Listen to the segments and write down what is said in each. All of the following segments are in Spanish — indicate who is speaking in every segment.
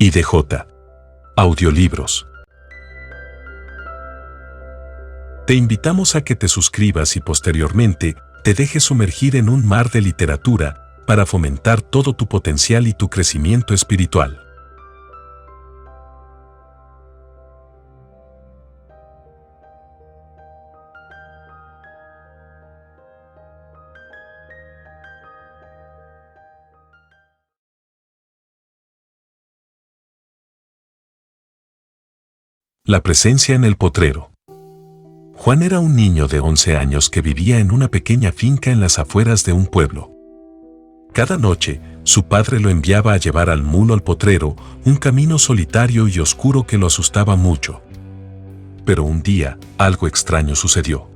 Speaker 1: IDJ. Audiolibros. Te invitamos a que te suscribas y posteriormente te dejes sumergir en un mar de literatura para fomentar todo tu potencial y tu crecimiento espiritual. La presencia en el potrero. Juan era un niño de 11 años que vivía en una pequeña finca en las afueras de un pueblo. Cada noche, su padre lo enviaba a llevar al mulo al potrero, un camino solitario y oscuro que lo asustaba mucho. Pero un día, algo extraño sucedió.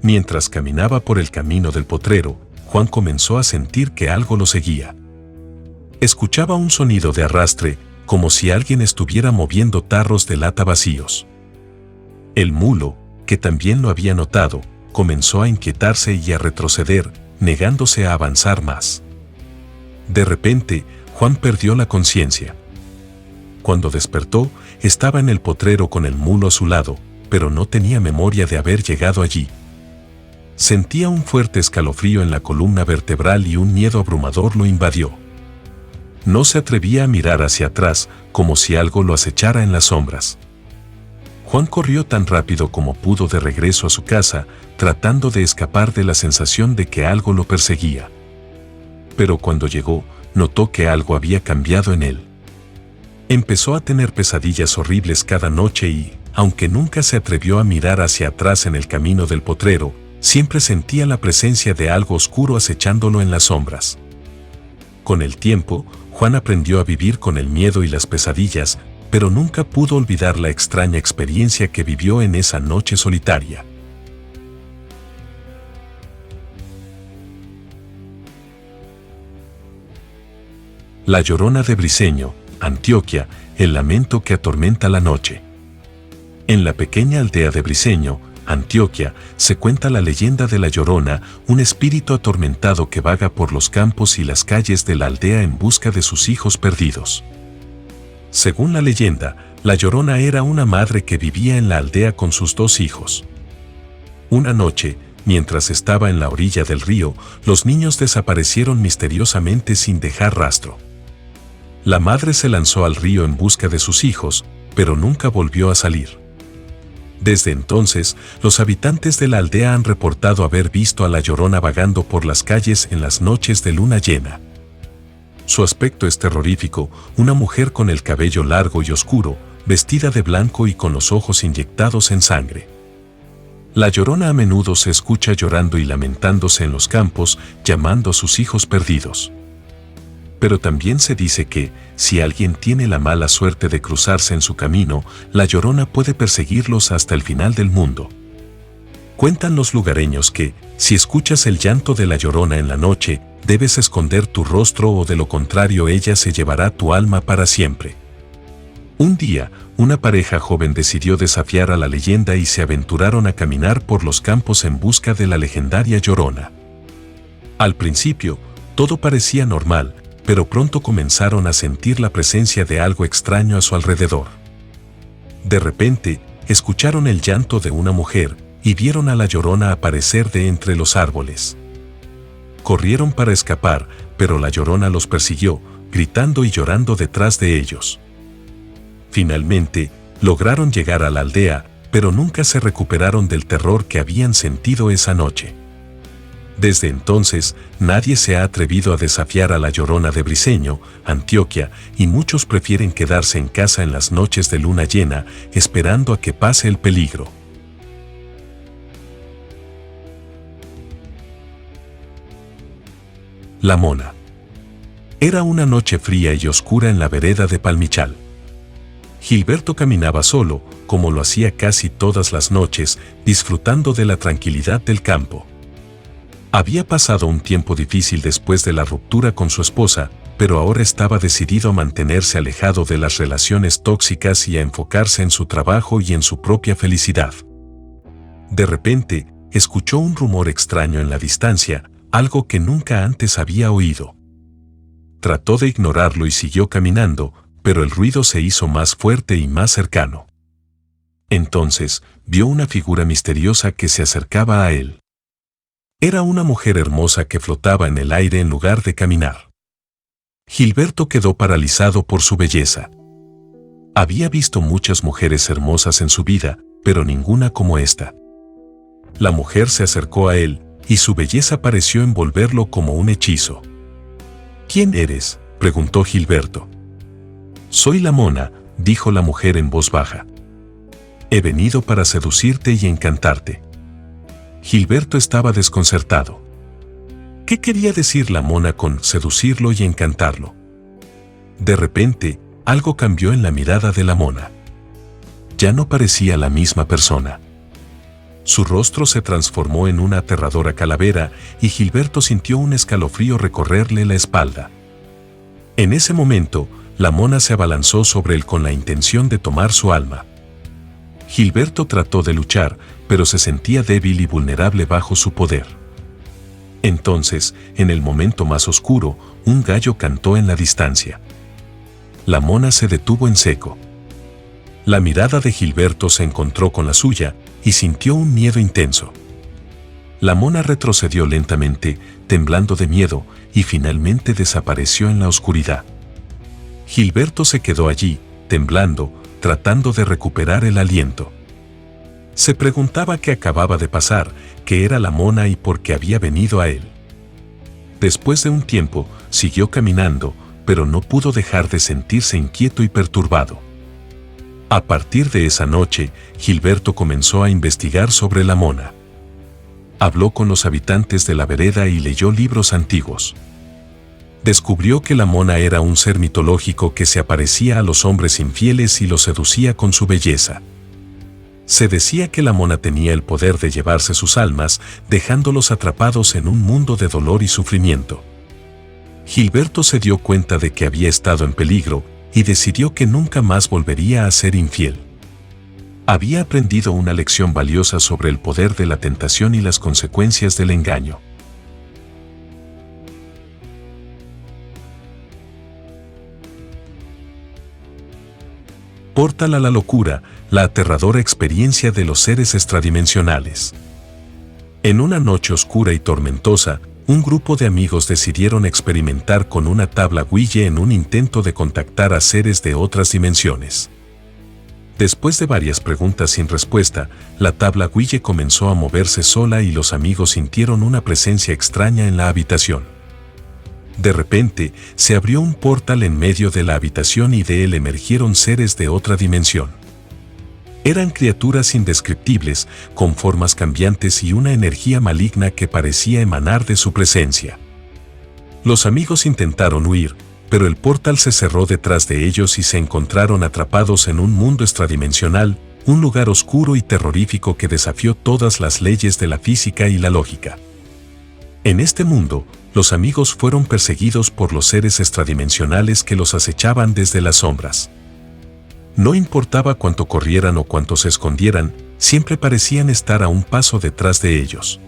Speaker 1: Mientras caminaba por el camino del potrero, Juan comenzó a sentir que algo lo seguía. Escuchaba un sonido de arrastre, como si alguien estuviera moviendo tarros de lata vacíos. El mulo, que también lo había notado, comenzó a inquietarse y a retroceder, negándose a avanzar más. De repente, Juan perdió la conciencia. Cuando despertó, estaba en el potrero con el mulo a su lado, pero no tenía memoria de haber llegado allí. Sentía un fuerte escalofrío en la columna vertebral y un miedo abrumador lo invadió. No se atrevía a mirar hacia atrás, como si algo lo acechara en las sombras. Juan corrió tan rápido como pudo de regreso a su casa, tratando de escapar de la sensación de que algo lo perseguía. Pero cuando llegó, notó que algo había cambiado en él. Empezó a tener pesadillas horribles cada noche y, aunque nunca se atrevió a mirar hacia atrás en el camino del potrero, siempre sentía la presencia de algo oscuro acechándolo en las sombras. Con el tiempo, Juan aprendió a vivir con el miedo y las pesadillas, pero nunca pudo olvidar la extraña experiencia que vivió en esa noche solitaria. La Llorona de Briceño, Antioquia, el lamento que atormenta la noche. En la pequeña aldea de Briceño, Antioquia, se cuenta la leyenda de la Llorona, un espíritu atormentado que vaga por los campos y las calles de la aldea en busca de sus hijos perdidos. Según la leyenda, la Llorona era una madre que vivía en la aldea con sus 2 hijos. Una noche, mientras estaba en la orilla del río, los niños desaparecieron misteriosamente sin dejar rastro. La madre se lanzó al río en busca de sus hijos, pero nunca volvió a salir. Desde entonces, los habitantes de la aldea han reportado haber visto a la Llorona vagando por las calles en las noches de luna llena. Su aspecto es terrorífico, una mujer con el cabello largo y oscuro, vestida de blanco y con los ojos inyectados en sangre. La Llorona a menudo se escucha llorando y lamentándose en los campos, llamando a sus hijos perdidos. Pero también se dice que, si alguien tiene la mala suerte de cruzarse en su camino, la Llorona puede perseguirlos hasta el final del mundo. Cuentan los lugareños que, si escuchas el llanto de la Llorona en la noche, debes esconder tu rostro o de lo contrario ella se llevará tu alma para siempre. Un día, una pareja joven decidió desafiar a la leyenda y se aventuraron a caminar por los campos en busca de la legendaria Llorona. Al principio, todo parecía normal, pero pronto comenzaron a sentir la presencia de algo extraño a su alrededor. De repente, escucharon el llanto de una mujer y vieron a la Llorona aparecer de entre los árboles. Corrieron para escapar, pero la Llorona los persiguió, gritando y llorando detrás de ellos. Finalmente, lograron llegar a la aldea, pero nunca se recuperaron del terror que habían sentido esa noche. Desde entonces, nadie se ha atrevido a desafiar a la Llorona de Briceño, Antioquia, y muchos prefieren quedarse en casa en las noches de luna llena, esperando a que pase el peligro. La Mona. Era una noche fría y oscura en la vereda de Palmichal. Gilberto caminaba solo, como lo hacía casi todas las noches, disfrutando de la tranquilidad del campo. Había pasado un tiempo difícil después de la ruptura con su esposa, pero ahora estaba decidido a mantenerse alejado de las relaciones tóxicas y a enfocarse en su trabajo y en su propia felicidad. De repente, escuchó un rumor extraño en la distancia, algo que nunca antes había oído. Trató de ignorarlo y siguió caminando, pero el ruido se hizo más fuerte y más cercano. Entonces, vio una figura misteriosa que se acercaba a él. Era una mujer hermosa que flotaba en el aire en lugar de caminar. Gilberto quedó paralizado por su belleza. Había visto muchas mujeres hermosas en su vida, pero ninguna como esta. La mujer se acercó a él, y su belleza pareció envolverlo como un hechizo. ¿Quién eres?, preguntó Gilberto. Soy la mona, dijo la mujer en voz baja. He venido para seducirte y encantarte. Gilberto estaba desconcertado. ¿Qué quería decir la mona con seducirlo y encantarlo? De repente, algo cambió en la mirada de la mona. Ya no parecía la misma persona. Su rostro se transformó en una aterradora calavera y Gilberto sintió un escalofrío recorrerle la espalda. En ese momento, la mona se abalanzó sobre él con la intención de tomar su alma. Gilberto trató de luchar, pero se sentía débil y vulnerable bajo su poder. Entonces, en el momento más oscuro, un gallo cantó en la distancia. La mona se detuvo en seco. La mirada de Gilberto se encontró con la suya y sintió un miedo intenso. La mona retrocedió lentamente, temblando de miedo, y finalmente desapareció en la oscuridad. Gilberto se quedó allí, temblando, tratando de recuperar el aliento. Se preguntaba qué acababa de pasar, qué era la mona y por qué había venido a él. Después de un tiempo, siguió caminando, pero no pudo dejar de sentirse inquieto y perturbado. A partir de esa noche, Gilberto comenzó a investigar sobre la mona. Habló con los habitantes de la vereda y leyó libros antiguos. Descubrió que la mona era un ser mitológico que se aparecía a los hombres infieles y los seducía con su belleza. Se decía que la mona tenía el poder de llevarse sus almas, dejándolos atrapados en un mundo de dolor y sufrimiento. Gilberto se dio cuenta de que había estado en peligro y decidió que nunca más volvería a ser infiel. Había aprendido una lección valiosa sobre el poder de la tentación y las consecuencias del engaño. Portal a la locura, la aterradora experiencia de los seres extradimensionales. En una noche oscura y tormentosa, un grupo de amigos decidieron experimentar con una tabla Ouija en un intento de contactar a seres de otras dimensiones. Después de varias preguntas sin respuesta, la tabla Ouija comenzó a moverse sola y los amigos sintieron una presencia extraña en la habitación. De repente, se abrió un portal en medio de la habitación y de él emergieron seres de otra dimensión. Eran criaturas indescriptibles, con formas cambiantes y una energía maligna que parecía emanar de su presencia. Los amigos intentaron huir, pero el portal se cerró detrás de ellos y se encontraron atrapados en un mundo extradimensional, un lugar oscuro y terrorífico que desafió todas las leyes de la física y la lógica. En este mundo, los amigos fueron perseguidos por los seres extradimensionales que los acechaban desde las sombras. No importaba cuánto corrieran o cuánto se escondieran, siempre parecían estar a un paso detrás de ellos.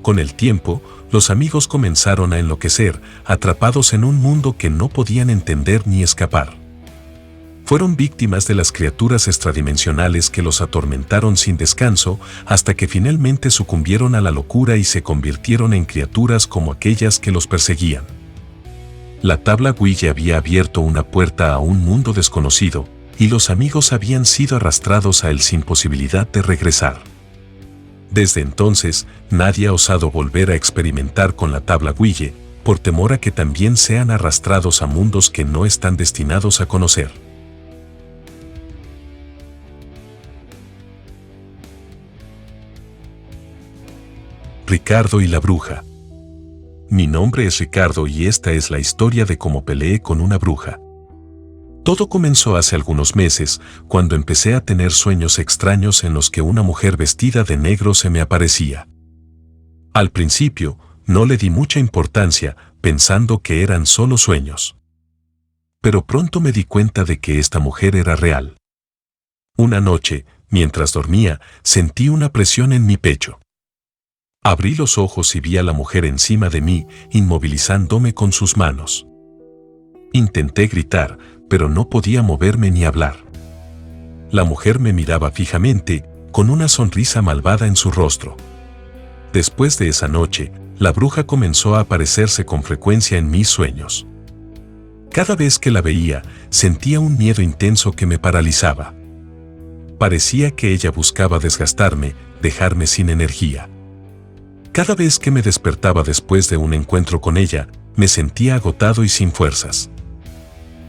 Speaker 1: Con el tiempo, los amigos comenzaron a enloquecer, atrapados en un mundo que no podían entender ni escapar. Fueron víctimas de las criaturas extradimensionales que los atormentaron sin descanso, hasta que finalmente sucumbieron a la locura y se convirtieron en criaturas como aquellas que los perseguían. La tabla Ouija había abierto una puerta a un mundo desconocido, y los amigos habían sido arrastrados a él sin posibilidad de regresar. Desde entonces, nadie ha osado volver a experimentar con la tabla Ouija, por temor a que también sean arrastrados a mundos que no están destinados a conocer. Ricardo y la bruja. Mi nombre es Ricardo y esta es la historia de cómo peleé con una bruja. Todo comenzó hace algunos meses, cuando empecé a tener sueños extraños en los que una mujer vestida de negro se me aparecía. Al principio, no le di mucha importancia, pensando que eran solo sueños. Pero pronto me di cuenta de que esta mujer era real. Una noche, mientras dormía, sentí una presión en mi pecho. Abrí los ojos y vi a la mujer encima de mí, inmovilizándome con sus manos. Intenté gritar, pero no podía moverme ni hablar. La mujer me miraba fijamente, con una sonrisa malvada en su rostro. Después de esa noche, la bruja comenzó a aparecerse con frecuencia en mis sueños. Cada vez que la veía, sentía un miedo intenso que me paralizaba. Parecía que ella buscaba desgastarme, dejarme sin energía. Cada vez que me despertaba después de un encuentro con ella, me sentía agotado y sin fuerzas.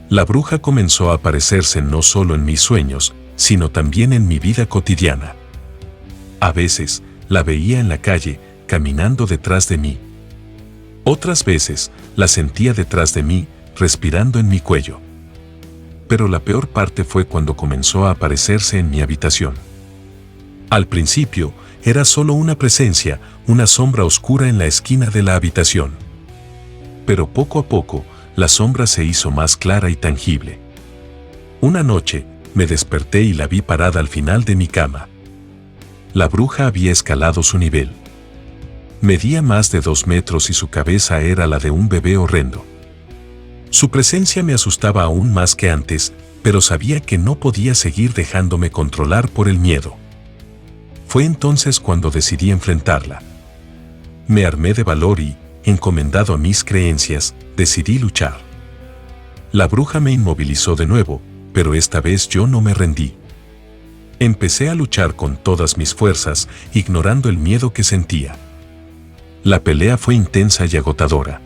Speaker 1: La bruja comenzó a aparecerse no solo en mis sueños, sino también en mi vida cotidiana. A veces, la veía en la calle, caminando detrás de mí. Otras veces, la sentía detrás de mí, respirando en mi cuello. Pero la peor parte fue cuando comenzó a aparecerse en mi habitación. Al principio, era solo una presencia, una sombra oscura en la esquina de la habitación. Pero poco a poco, la sombra se hizo más clara y tangible. Una noche, me desperté y la vi parada al final de mi cama. La bruja había escalado su nivel. Medía más de 2 metros y su cabeza era la de un bebé horrendo. Su presencia me asustaba aún más que antes, pero sabía que no podía seguir dejándome controlar por el miedo. Fue entonces cuando decidí enfrentarla. Me armé de valor y, encomendado a mis creencias, decidí luchar. La bruja me inmovilizó de nuevo, pero esta vez yo no me rendí. Empecé a luchar con todas mis fuerzas, ignorando el miedo que sentía. La pelea fue intensa y agotadora.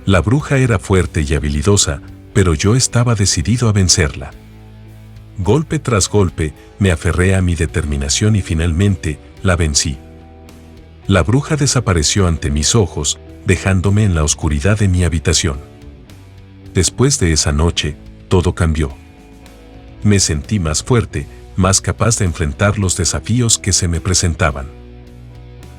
Speaker 1: La bruja era fuerte y habilidosa, pero yo estaba decidido a vencerla. Golpe tras golpe, me aferré a mi determinación y finalmente, la vencí. La bruja desapareció ante mis ojos, dejándome en la oscuridad de mi habitación. Después de esa noche, todo cambió. Me sentí más fuerte, más capaz de enfrentar los desafíos que se me presentaban.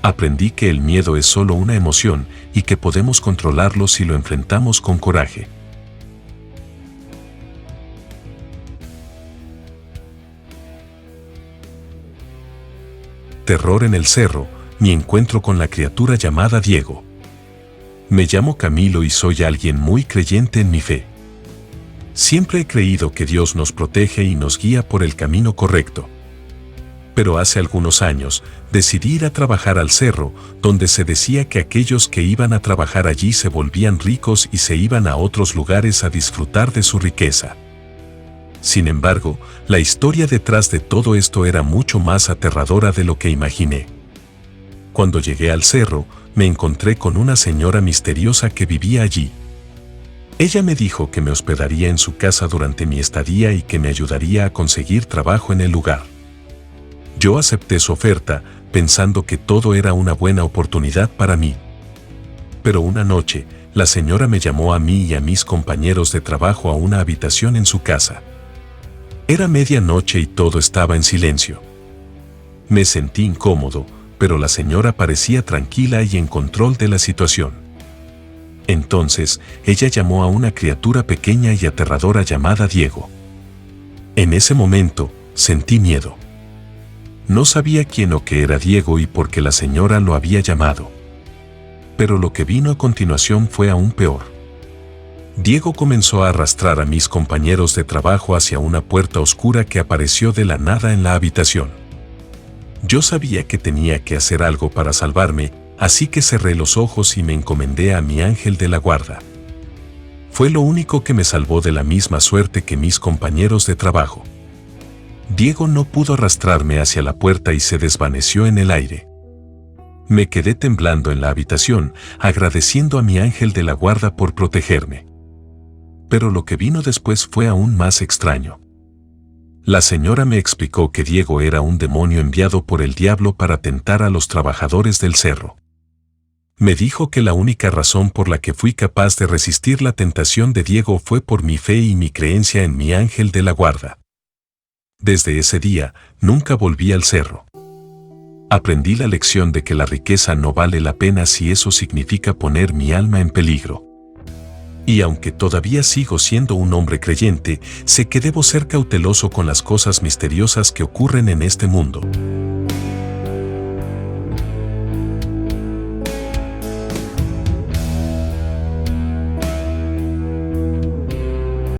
Speaker 1: Aprendí que el miedo es solo una emoción y que podemos controlarlo si lo enfrentamos con coraje. Terror en el cerro, mi encuentro con la criatura llamada Diego. Me llamo Camilo y soy alguien muy creyente en mi fe. Siempre he creído que Dios nos protege y nos guía por el camino correcto. Pero hace algunos años, decidí ir a trabajar al cerro, donde se decía que aquellos que iban a trabajar allí se volvían ricos y se iban a otros lugares a disfrutar de su riqueza. Sin embargo, la historia detrás de todo esto era mucho más aterradora de lo que imaginé. Cuando llegué al cerro, me encontré con una señora misteriosa que vivía allí. Ella me dijo que me hospedaría en su casa durante mi estadía y que me ayudaría a conseguir trabajo en el lugar. Yo acepté su oferta, pensando que todo era una buena oportunidad para mí. Pero una noche, la señora me llamó a mí y a mis compañeros de trabajo a una habitación en su casa. Era medianoche y todo estaba en silencio. Me sentí incómodo, pero la señora parecía tranquila y en control de la situación. Entonces, ella llamó a una criatura pequeña y aterradora llamada Diego. En ese momento, sentí miedo. No sabía quién o qué era Diego y por qué la señora lo había llamado. Pero lo que vino a continuación fue aún peor. Diego comenzó a arrastrar a mis compañeros de trabajo hacia una puerta oscura que apareció de la nada en la habitación. Yo sabía que tenía que hacer algo para salvarme, así que cerré los ojos y me encomendé a mi ángel de la guarda. Fue lo único que me salvó de la misma suerte que mis compañeros de trabajo. Diego no pudo arrastrarme hacia la puerta y se desvaneció en el aire. Me quedé temblando en la habitación, agradeciendo a mi ángel de la guarda por protegerme. Pero lo que vino después fue aún más extraño. La señora me explicó que Diego era un demonio enviado por el diablo para tentar a los trabajadores del cerro. Me dijo que la única razón por la que fui capaz de resistir la tentación de Diego fue por mi fe y mi creencia en mi ángel de la guarda. Desde ese día, nunca volví al cerro. Aprendí la lección de que la riqueza no vale la pena si eso significa poner mi alma en peligro. Y aunque todavía sigo siendo un hombre creyente, sé que debo ser cauteloso con las cosas misteriosas que ocurren en este mundo.